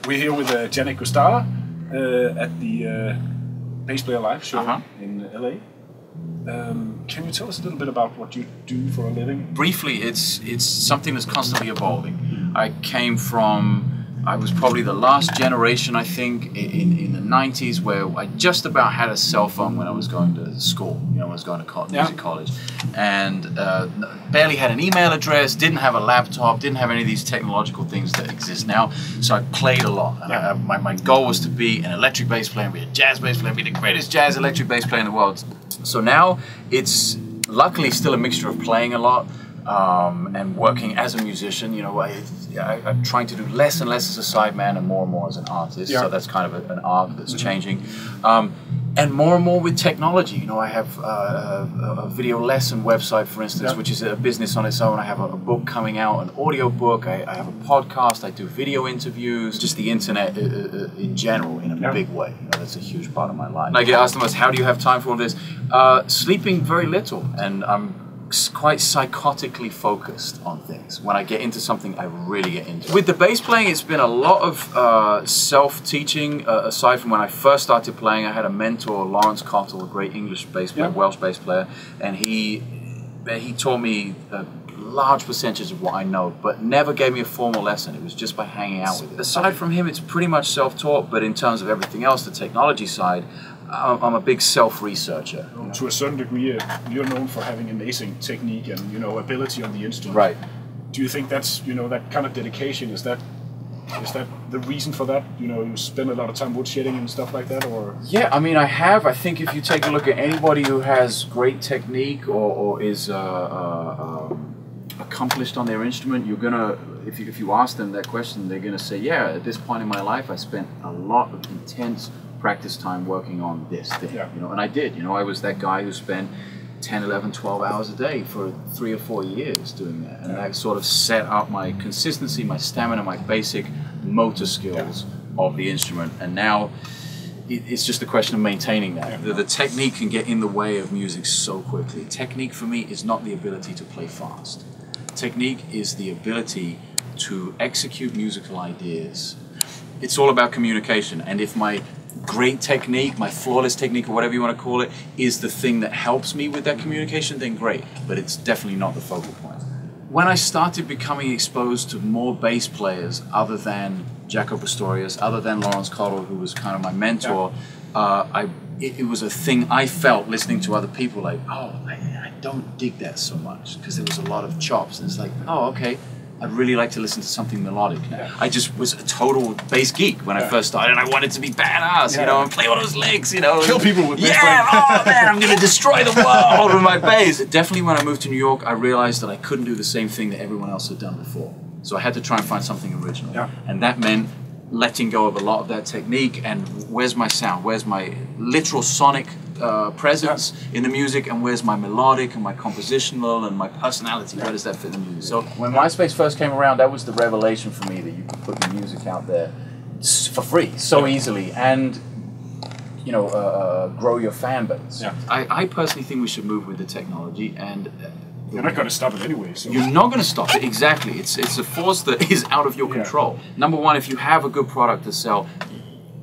We're here with Janek Gwizdala at the Bass Player Live show in LA. Can you tell us a little bit about what you do for a living? Briefly, it's something that's constantly evolving. I was probably the last generation, I think, in the 90s where I just about had a cell phone when I was going to school. You know, I was going to music college, and barely had an email address, didn't have a laptop, didn't have any of these technological things that exist now. So I played a lot. And my goal was to be an electric bass player, be a jazz bass player, be the greatest jazz electric bass player in the world. So now it's luckily still a mixture of playing a lot and working as a musician. You know, I'm trying to do less and less as a sideman and more as an artist. So that's kind of an arc that's changing. And more with technology. You know, I have a video lesson website, for instance, which is a business on its own. I have a book coming out, an audio book. I have a podcast. I do video interviews. Just the internet in general, in a big way. You know, that's a huge part of my life. And I get asked them, how do you have time for all this? Sleeping very little, and I'm quite psychotically focused on things. When I get into something, I really get into it. With the bass playing, it's been a lot of self-teaching. Aside from when I first started playing, I had a mentor, Lawrence Cottle, a great English bass player, Welsh bass player, and he taught me a large percentage of what I know, but never gave me a formal lesson. It was just by hanging out with it. Aside from him, it's pretty much self-taught, but in terms of everything else, the technology side, I'm a big self-researcher. You know? To a certain degree, you're known for having amazing technique and, you know, ability on the instrument. Right. Do you think that's, you know, that kind of dedication, is that the reason for that? You know, you spend a lot of time woodshedding and stuff like that, or? Yeah, I mean, I think if you take a look at anybody who has great technique or is accomplished on their instrument, you're gonna, if you ask them that question, they're gonna say, yeah, at this point in my life, I spent a lot of intense practice time working on this thing, you know, and I did. You know, I was that guy who spent 10, 11, 12 hours a day for 3 or 4 years doing that, and that sort of set up my consistency, my stamina, my basic motor skills of the instrument. And now it's just a question of maintaining that. The technique can get in the way of music so quickly. Technique for me is not the ability to play fast. Technique is the ability to execute musical ideas. It's all about communication, and if my great technique, my flawless technique, or whatever you want to call it, is the thing that helps me with that communication, then great, but it's definitely not the focal point. When I started becoming exposed to more bass players other than Jaco Pastorius, other than Lawrence Cottle, who was kind of my mentor, it was a thing I felt listening to other people, like, oh, I don't dig that so much, because there was a lot of chops, and it's like, oh, okay, I'd really like to listen to something melodic now. I just was a total bass geek when I first started, and I wanted to be badass, you know, and play all those licks, you know. Kill people with bass. Oh man, I'm gonna destroy the world with my bass. Definitely when I moved to New York, I realized that I couldn't do the same thing that everyone else had done before. So I had to try and find something original. And that meant letting go of a lot of that technique, and where's my sound, where's my literal sonic presence in the music, and where's my melodic and my compositional and my personality, where does that fit in the music? So when MySpace first came around, that was the revelation for me, that you could put your music out there for free so easily, and you know, grow your fan base. I personally think we should move with the technology, and you're not going to stop it anyway. So. You're not going to stop it, exactly. It's a force that is out of your control. Number one, if you have a good product to sell,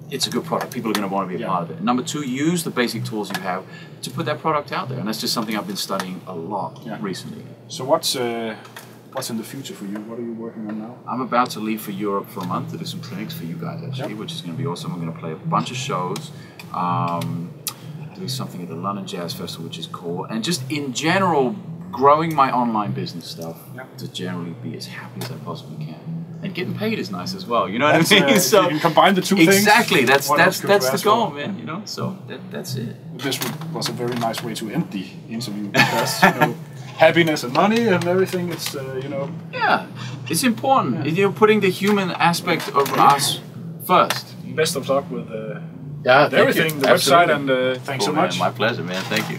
it's a good product. People are going to want to be a part of it. Number two, use the basic tools you have to put that product out there, and that's just something I've been studying a lot recently. So what's in the future for you? What are you working on now? I'm about to leave for Europe for a month to do some clinics for you guys, actually, which is going to be awesome. I'm going to play a bunch of shows, do something at the London Jazz Festival, which is cool, and just in general, growing my online business stuff to generally be as happy as I possibly can. And getting paid is nice as well, you know what I mean? So you can combine the two things. Exactly, that's the goal, man. You know, so that's it. This was a very nice way to end the interview, because you know, happiness and money and everything. It's you know. Yeah, it's important. You know, putting the human aspect of us first. Best of luck with everything, the website, and thanks so much. Man, my pleasure, man. Thank you.